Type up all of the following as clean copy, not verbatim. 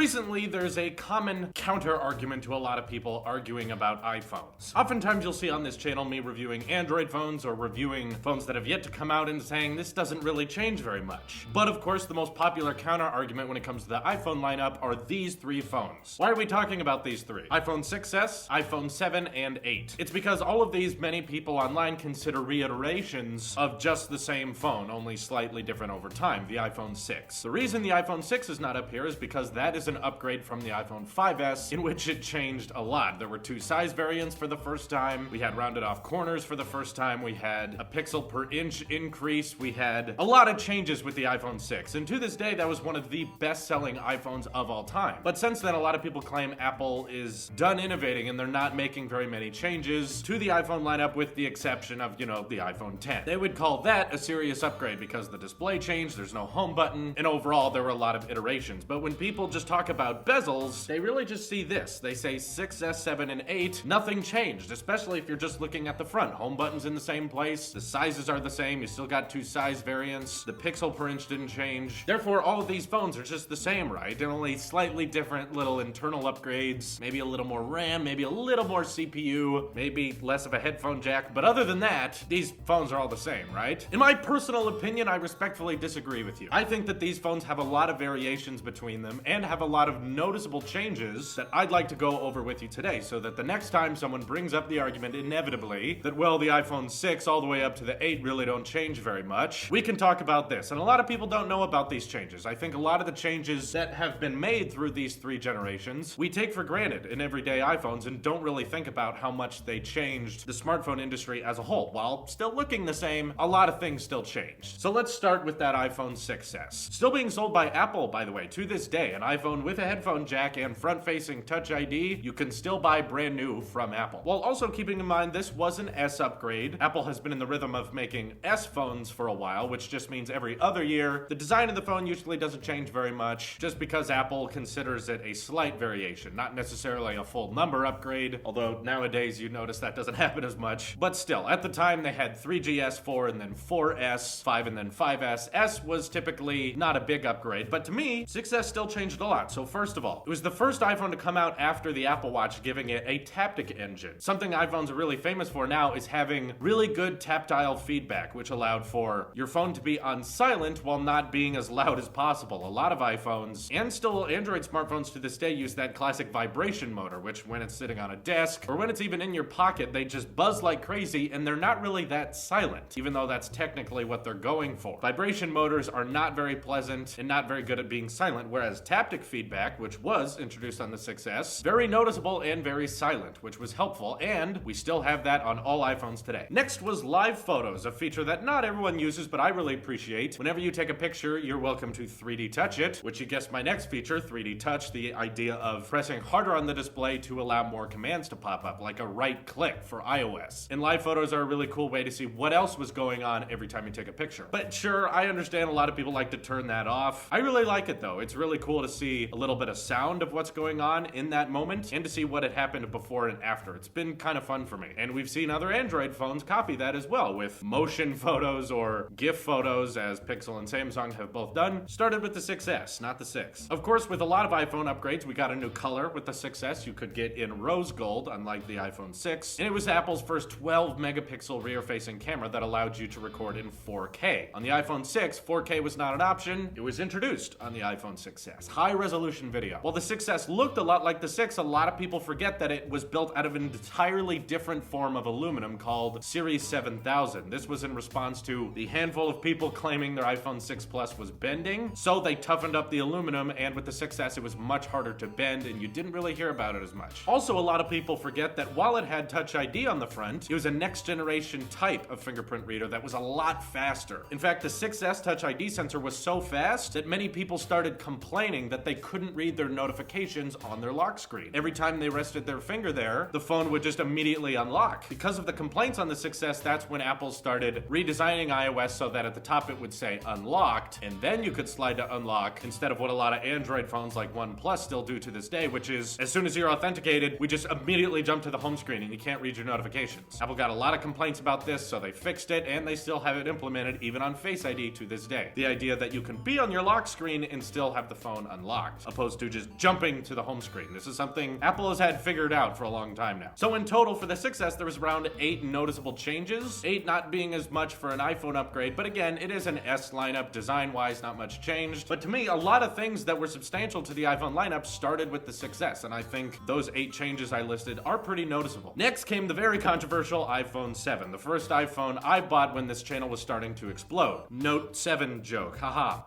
Recently, there's a common counter-argument to a lot of people arguing about iPhones. Oftentimes you'll see on this channel me reviewing Android phones or reviewing phones that have yet to come out and saying this doesn't really change very much. But of course, the most popular counter-argument when it comes to the iPhone lineup are these three phones. Why are we talking about these three? iPhone 6s, iPhone 7, and 8. It's because all of these many people online consider reiterations of just the same phone, only slightly different over time, the iPhone 6. The reason the iPhone 6 is not up here is because that is an upgrade from the iPhone 5s, in which it changed a lot. There were two size variants for the first time, we had rounded off corners for the first time, we had a pixel per inch increase, we had a lot of changes with the iPhone 6, and to this day that was one of the best-selling iPhones of all time. But since then, a lot of people claim Apple is done innovating and they're not making very many changes to the iPhone lineup with the exception of, the iPhone 10. They would call that a serious upgrade because the display changed, there's no home button, and overall there were a lot of iterations. But when people just talk about bezels, they really just see this. They say 6s, 7, and 8, nothing changed, especially if you're just looking at the front. Home button's in the same place, the sizes are the same, you still got two size variants, the pixel per inch didn't change. Therefore, all of these phones are just the same, right? They're only slightly different little internal upgrades, maybe a little more RAM, maybe a little more CPU, maybe less of a headphone jack, but other than that, these phones are all the same, right? In my personal opinion, I respectfully disagree with you. I think that these phones have a lot of variations between them and have a lot of noticeable changes that I'd like to go over with you today so that the next time someone brings up the argument inevitably that, well, the iPhone 6 all the way up to the 8 really don't change very much, we can talk about this. And a lot of people don't know about these changes. I think a lot of the changes that have been made through these three generations, we take for granted in everyday iPhones and don't really think about how much they changed the smartphone industry as a whole. While still looking the same, a lot of things still changed. So let's start with that iPhone 6s. Still being sold by Apple, by the way, to this day. An iPhone with a headphone jack and front-facing Touch ID, you can still buy brand new from Apple. While also keeping in mind this was an S upgrade. Apple has been in the rhythm of making S phones for a while, which just means every other year. The design of the phone usually doesn't change very much, just because Apple considers it a slight variation, not necessarily a full number upgrade, although nowadays you notice that doesn't happen as much. But still, at the time they had 3GS, 4, and then 4S, 5, and then 5S. S was typically not a big upgrade, but to me, 6S still changed a lot. So first of all, it was the first iPhone to come out after the Apple Watch, giving it a taptic engine. Something iPhones are really famous for now is having really good tactile feedback, which allowed for your phone to be on silent while not being as loud as possible. A lot of iPhones, and still Android smartphones to this day, use that classic vibration motor, which when it's sitting on a desk, or when it's even in your pocket, they just buzz like crazy, and they're not really that silent, even though that's technically what they're going for. Vibration motors are not very pleasant and not very good at being silent, whereas taptic feedback, which was introduced on the 6S, very noticeable and very silent, which was helpful, and we still have that on all iPhones today. Next was live photos, a feature that not everyone uses, but I really appreciate. Whenever you take a picture, you're welcome to 3D touch it, which you guessed my next feature, 3D touch, the idea of pressing harder on the display to allow more commands to pop up, like a right click for iOS. And live photos are a really cool way to see what else was going on every time you take a picture. But sure, I understand a lot of people like to turn that off. I really like it though. It's really cool to see a little bit of sound of what's going on in that moment and to see what had happened before and after. It's been kind of fun for me. And we've seen other Android phones copy that as well with motion photos or GIF photos, as Pixel and Samsung have both done. Started with the 6S, not the 6. Of course, with a lot of iPhone upgrades, we got a new color with the 6S. You could get in rose gold, unlike the iPhone 6. And it was Apple's first 12 megapixel rear-facing camera that allowed you to record in 4K. On the iPhone 6, 4K was not an option. It was introduced on the iPhone 6S. High-resolution video. While the 6S looked a lot like the 6, a lot of people forget that it was built out of an entirely different form of aluminum called Series 7000. This was in response to the handful of people claiming their iPhone 6 Plus was bending, so they toughened up the aluminum, and with the 6S it was much harder to bend, and you didn't really hear about it as much. Also, a lot of people forget that while it had Touch ID on the front, it was a next-generation type of fingerprint reader that was a lot faster. In fact, the 6S Touch ID sensor was so fast that many people started complaining that they couldn't read their notifications on their lock screen. Every time they rested their finger there, the phone would just immediately unlock. Because of the complaints on the 6S, that's when Apple started redesigning iOS so that at the top it would say unlocked, and then you could slide to unlock instead of what a lot of Android phones like OnePlus still do to this day, which is as soon as you're authenticated, we just immediately jump to the home screen and you can't read your notifications. Apple got a lot of complaints about this, so they fixed it, and they still have it implemented even on Face ID to this day. The idea that you can be on your lock screen and still have the phone unlocked. locked, opposed to just jumping to the home screen. This is something Apple has had figured out for a long time now. So in total for the 6S, there was around 8 noticeable changes, 8 not being as much for an iPhone upgrade, but again, it is an S lineup, design-wise, not much changed. But to me, a lot of things that were substantial to the iPhone lineup started with the 6S, and I think those 8 changes I listed are pretty noticeable. Next came the very controversial iPhone 7, the first iPhone I bought when this channel was starting to explode. Note 7 joke, haha.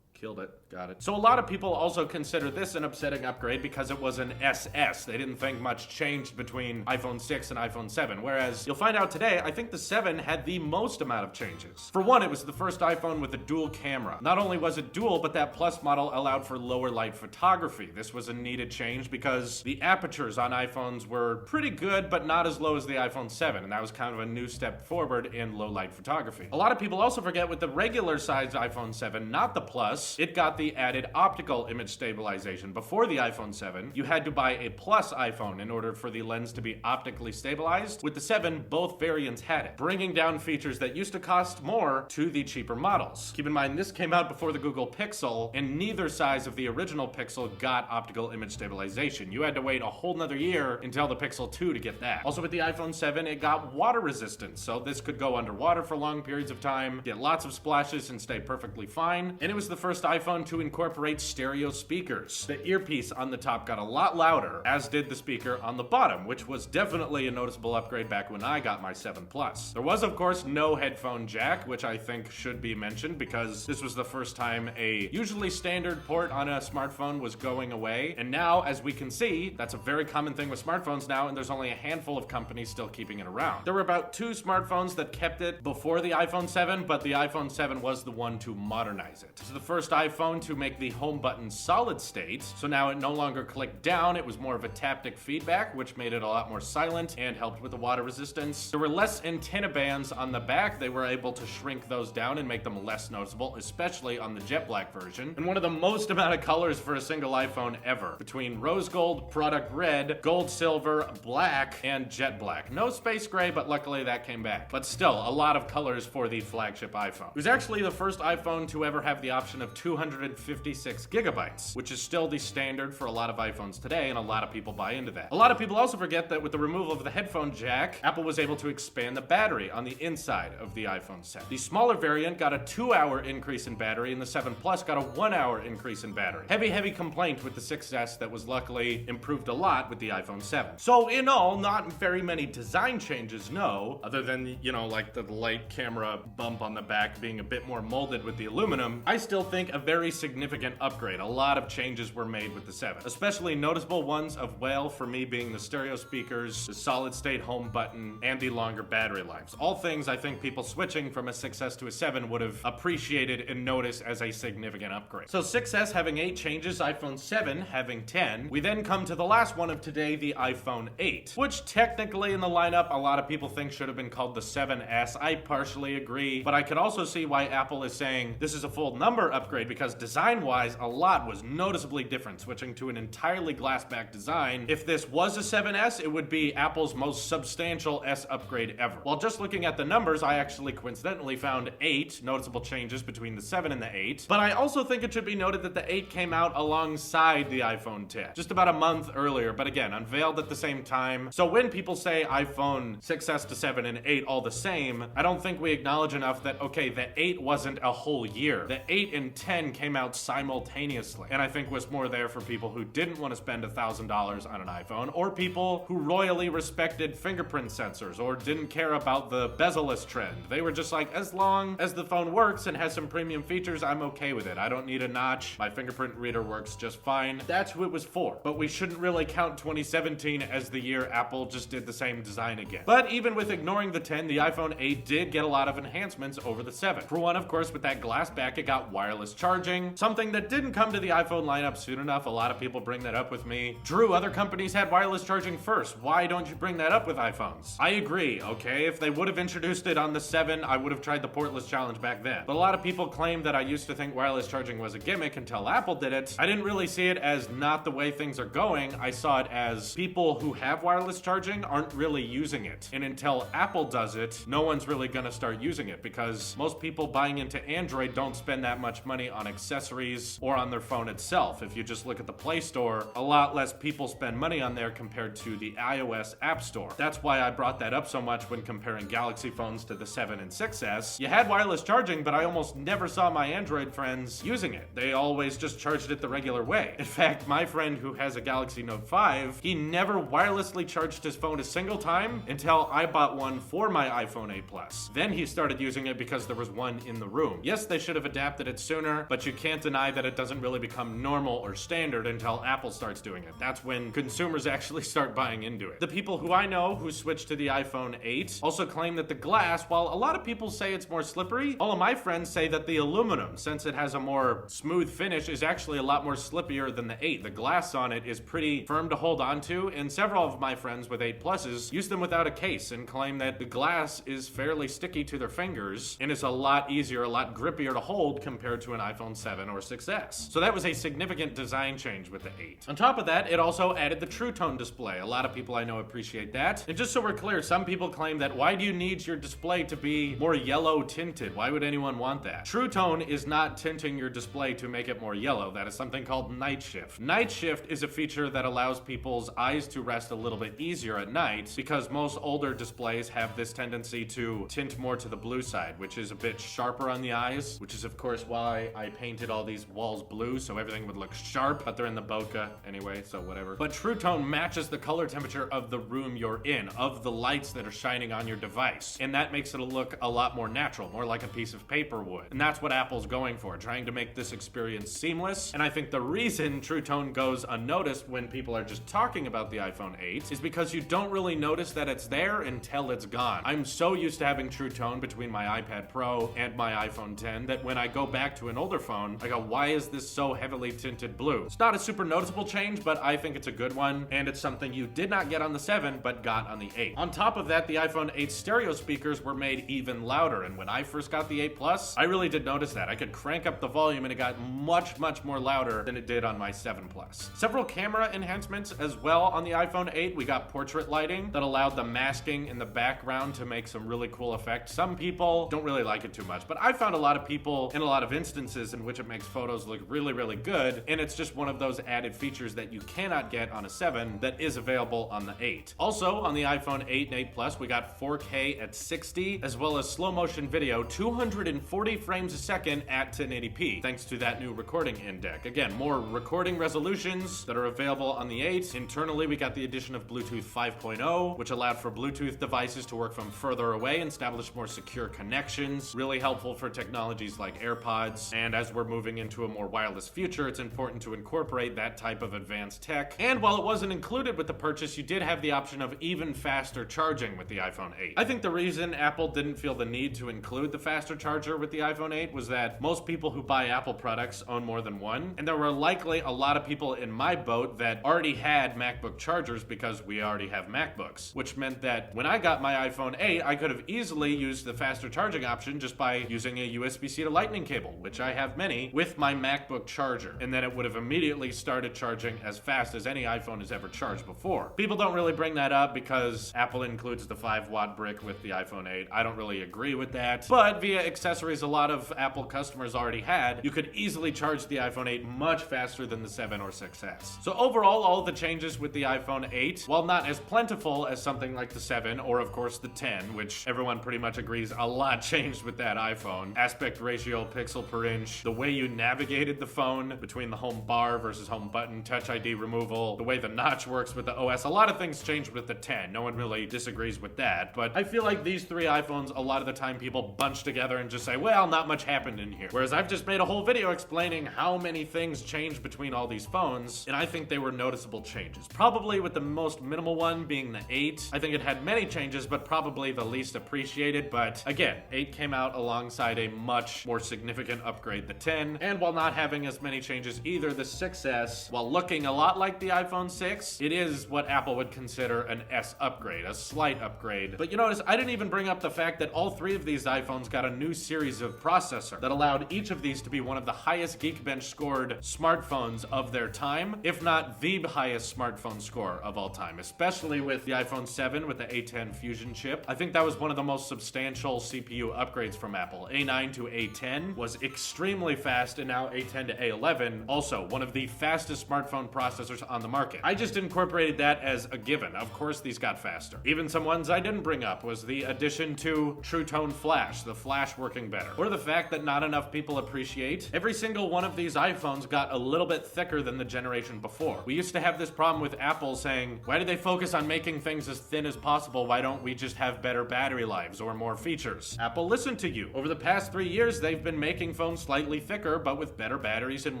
Killed it. Got it. So a lot of people also consider this an upsetting upgrade because it was an SS. They didn't think much changed between iPhone 6 and iPhone 7, whereas you'll find out today, I think the 7 had the most amount of changes. For one, it was the first iPhone with a dual camera. Not only was it dual, but that Plus model allowed for lower light photography. This was a needed change because the apertures on iPhones were pretty good, but not as low as the iPhone 7, and that was kind of a new step forward in low light photography. A lot of people also forget with the regular sized iPhone 7, not the Plus, it got the added optical image stabilization. Before the iPhone 7, you had to buy a Plus iPhone in order for the lens to be optically stabilized. With the 7, both variants had it, bringing down features that used to cost more to the cheaper models. Keep in mind, this came out before the Google Pixel, and neither size of the original Pixel got optical image stabilization. You had to wait a whole nother year until the Pixel 2 to get that. Also with the iPhone 7, it got water resistance, so this could go underwater for long periods of time, get lots of splashes, and stay perfectly fine. And it was the first iPhone to incorporate stereo speakers. The earpiece on the top got a lot louder, as did the speaker on the bottom, which was definitely a noticeable upgrade back when I got my 7 Plus. There was, of course, no headphone jack, which I think should be mentioned because this was the first time a usually standard port on a smartphone was going away. And now, as we can see, that's a very common thing with smartphones now, and there's only a handful of companies still keeping it around. There were about 2 smartphones that kept it before the iPhone 7, but the iPhone 7 was the one to modernize it. It's the first iPhone to make the home button solid state, so now it no longer clicked down, it was more of a taptic feedback, which made it a lot more silent and helped with the water resistance. There were less antenna bands on the back. They were able to shrink those down and make them less noticeable, especially on the jet black version. And one of the most amount of colors for a single iPhone ever, between rose gold, product red, gold silver, black, and jet black. No space gray, but luckily that came back. But still, a lot of colors for the flagship iPhone. It was actually the first iPhone to ever have the option of 256 gigabytes, which is still the standard for a lot of iPhones today, and a lot of people buy into that. A lot of people also forget that with the removal of the headphone jack, Apple was able to expand the battery on the inside of the iPhone 7. The smaller variant got a 2-hour increase in battery, and the 7 Plus got a 1-hour increase in battery. Heavy complaint with the 6S that was luckily improved a lot with the iPhone 7. So in all, not very many design changes, no, other than, you know, like the light camera bump on the back being a bit more molded with the aluminum. I still think a very significant upgrade. A lot of changes were made with the 7, especially noticeable ones of, well, for me being the stereo speakers, the solid state home button, and the longer battery lives. All things I think people switching from a 6S to a 7 would have appreciated and noticed as a significant upgrade. So 6S having 8 changes, iPhone 7 having 10. We then come to the last one of today, the iPhone 8, which technically in the lineup a lot of people think should have been called the 7S. I partially agree, but I could also see why Apple is saying this is a full number upgrade, because design-wise, a lot was noticeably different, switching to an entirely glass-back design. If this was a 7S, it would be Apple's most substantial S upgrade ever. While just looking at the numbers, I actually coincidentally found 8 noticeable changes between the 7 and the 8, but I also think it should be noted that the 8 came out alongside the iPhone 10, just about a month earlier, but again, unveiled at the same time. So when people say iPhone 6S to 7 and 8 all the same, I don't think we acknowledge enough that, okay, the 8 wasn't a whole year. The 8 and 10 came out simultaneously, and I think was more there for people who didn't want to spend $1,000 on an iPhone, or people who royally respected fingerprint sensors or didn't care about the bezel-less trend. They were just like, as long as the phone works and has some premium features, I'm okay with it. I don't need a notch. My fingerprint reader works just fine. That's who it was for. But we shouldn't really count 2017 as the year Apple just did the same design again. But even with ignoring the 10, the iPhone 8 did get a lot of enhancements over the 7. For one, of course, with that glass back, it got wireless charging, something that didn't come to the iPhone lineup soon enough. A lot of people bring that up with me. Drew, other companies had wireless charging first. Why don't you bring that up with iPhones? I agree, okay? If they would have introduced it on the 7, I would have tried the portless challenge back then. But a lot of people claim that I used to think wireless charging was a gimmick until Apple did it. I didn't really see it as not the way things are going. I saw it as people who have wireless charging aren't really using it. And until Apple does it, no one's really gonna start using it, because most people buying into Android don't spend that much money on accessories accessories or on their phone itself. If you just look at the Play Store, a lot less people spend money on there compared to the iOS App Store. That's why I brought that up so much when comparing Galaxy phones to the 7 and 6S. You had wireless charging, but I almost never saw my Android friends using it. They always just charged it the regular way. In fact, my friend who has a Galaxy Note 5, he never wirelessly charged his phone a single time until I bought one for my iPhone 8 Plus. Then he started using it because there was one in the room. Yes, they should have adapted it sooner, but you can't deny that it doesn't really become normal or standard until Apple starts doing it. That's when consumers actually start buying into it. The people who I know who switched to the iPhone 8 also claim that the glass, while a lot of people say it's more slippery, all of my friends say that the aluminum, since it has a more smooth finish, is actually a lot more slippier than the 8. The glass on it is pretty firm to hold onto, and several of my friends with 8 Pluses use them without a case and claim that the glass is fairly sticky to their fingers and is a lot easier, a lot grippier to hold compared to an iPhone 7 or 6S. So that was a significant design change with the 8. On top of that, it also added the True Tone display. A lot of people I know appreciate that. And just so we're clear, some people claim that why do you need your display to be more yellow tinted? Why would anyone want that? True Tone is not tinting your display to make it more yellow. That is something called night shift. Night shift is a feature that allows people's eyes to rest a little bit easier at night because most older displays have this tendency to tint more to the blue side, which is a bit sharper on the eyes, which is of course why I painted all these walls blue so everything would look sharp, but they're in the bokeh anyway, so whatever. But True Tone matches the color temperature of the room you're in, of the lights that are shining on your device, and that makes it look a lot more natural, more like a piece of paper would. And that's what Apple's going for, trying to make this experience seamless. And I think the reason True Tone goes unnoticed when people are just talking about the iPhone 8 is because you don't really notice that it's there until it's gone. I'm so used to having True Tone between my iPad Pro and my iPhone 10 that when I go back to an older phone, I go, why is this so heavily tinted blue? It's not a super noticeable change, but I think it's a good one, and it's something you did not get on the 7, but got on the 8. On top of that, the iPhone 8 stereo speakers were made even louder, and when I first got the 8 Plus, I really did notice that. I could crank up the volume and it got much more louder than it did on my 7 Plus. Several camera enhancements as well on the iPhone 8. We got portrait lighting that allowed the masking in the background to make some really cool effects. Some people don't really like it too much, but I found a lot of people in a lot of instances in which it makes photos look really good, and it's just one of those added features that you cannot get on a 7 that is available on the 8. Also, on the iPhone 8 and 8 Plus, we got 4K at 60, as well as slow motion video, 240 frames a second at 1080p, thanks to that new recording indec. Again, more recording resolutions that are available on the 8. Internally, we got the addition of Bluetooth 5.0, which allowed for Bluetooth devices to work from further away and establish more secure connections. Really helpful for technologies like AirPods. And as we're moving into a more wireless future, it's important to incorporate that type of advanced tech. And while it wasn't included with the purchase, you did have the option of even faster charging with the iPhone 8. I think the reason Apple didn't feel the need to include the faster charger with the iPhone 8 was that most people who buy Apple products own more than one, and there were likely a lot of people in my boat that already had MacBook chargers because we already have MacBooks, which meant that when I got my iPhone 8, I could have easily used the faster charging option just by using a USB-C to Lightning cable, which I have many, with my MacBook charger, and then it would have immediately started charging as fast as any iPhone has ever charged before. People don't really bring that up because Apple includes the 5-watt brick with the iPhone 8. I don't really agree with that, but via accessories a lot of Apple customers already had, you could easily charge the iPhone 8 much faster than the 7 or 6S. So overall, all the changes with the iPhone 8, while not as plentiful as something like the 7 or of course the 10, which everyone pretty much agrees a lot changed with that iPhone. Aspect ratio, pixel per inch, the way you navigated the phone between the home bar versus home button, Touch ID removal, the way the notch works with the OS, a lot of things changed with the 10. No one really disagrees with that, but I feel like these three iPhones, a lot of the time people bunch together and just say, well, not much happened in here. Whereas I've just made a whole video explaining how many things changed between all these phones, and I think they were noticeable changes. Probably with the most minimal one being the 8. I think it had many changes, but probably the least appreciated, but again, 8 came out alongside a much more significant upgrade, the 10, and while not having as many changes either, the 6S, while looking a lot like the iPhone 6, it is what Apple would consider an S upgrade, a slight upgrade. But you notice, I didn't even bring up the fact that all three of these iPhones got a new series of processor that allowed each of these to be one of the highest Geekbench scored smartphones of their time, if not the highest smartphone score of all time, especially with the iPhone 7 with the A10 Fusion chip. I think that was one of the most substantial CPU upgrades from Apple. A9 to A10 was extremely fast, and now A10 to A11, also one of the fastest smartphone processors on the market. I just incorporated that as a given. Of course these got faster. Even some ones I didn't bring up was the addition to True Tone Flash, the flash working better. Or the fact that not enough people appreciate every single one of these iPhones got a little bit thicker than the generation before. We used to have this problem with Apple saying, why do they focus on making things as thin as possible? Why don't we just have better battery lives or more features? Apple listened to you. Over the past 3 years, they've been making phones slightly thicker, but with better batteries and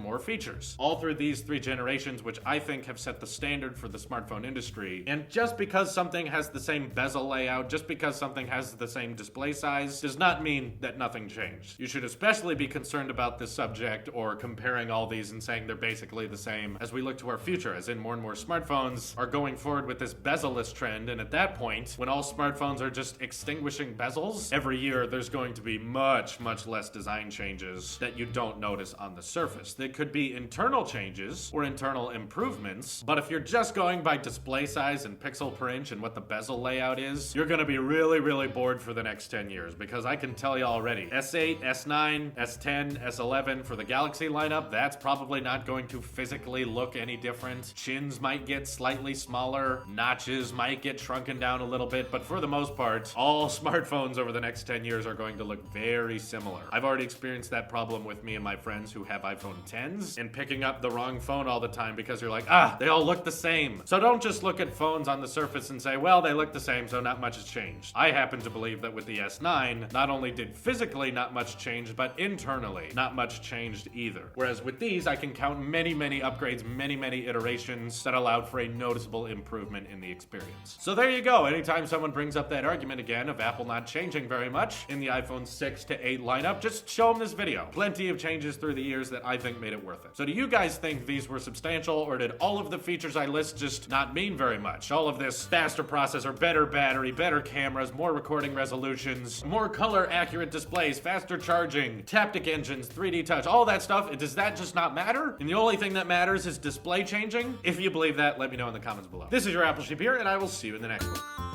more features. All through these 3 generations, which I think have set the standard for the smartphone industry. And just because something has the same bezel layout, just because something has the same display size, does not mean that nothing changed. You should especially be concerned about this subject or comparing all these and saying they're basically the same as we look to our future, as in more and more smartphones are going forward with this bezel-less trend, and at that point, when all smartphones are just extinguishing bezels, every year there's going to be much less design changes that you don't notice on the surface. They could be internal changes or internal improvements, but if you're just going by display size and pixel per inch and what the bezel layout is, you're gonna be really bored for the next 10 years, because I can tell you already, S8, S9, S10, S11 for the Galaxy lineup, that's probably not going to physically look any different. Chins might get slightly smaller, notches might get shrunken down a little bit, but for the most part, all smartphones over the next 10 years are going to look very similar. I've already experienced that problem with me and my friends who have iPhone 10s and picking up the wrong phone all the time because you're like, they all look the same. So don't just look at phones on the surface and say, well, they look the same, so not much has changed. I happen to believe that with the S9, not only did physically not much change, but internally not much changed either. Whereas with these, I can count many upgrades, many iterations that allowed for a noticeable improvement in the experience. So there you go. Anytime someone brings up that argument again of Apple not changing very much in the iPhone 6 to 8 lineup, just show them this video. Plenty of changes through the years that I think made it worth it. So do you guys think these were substantial, or did all of the features I list just not mean very much? All of this faster processor, better battery, better cameras, more recording resolutions, more color accurate displays, faster charging, Taptic engines, 3D touch, all that stuff, does that just not matter? And the only thing that matters is display changing? If you believe that, let me know in the comments below. This is your Apple Sheep here, and I will see you in the next one.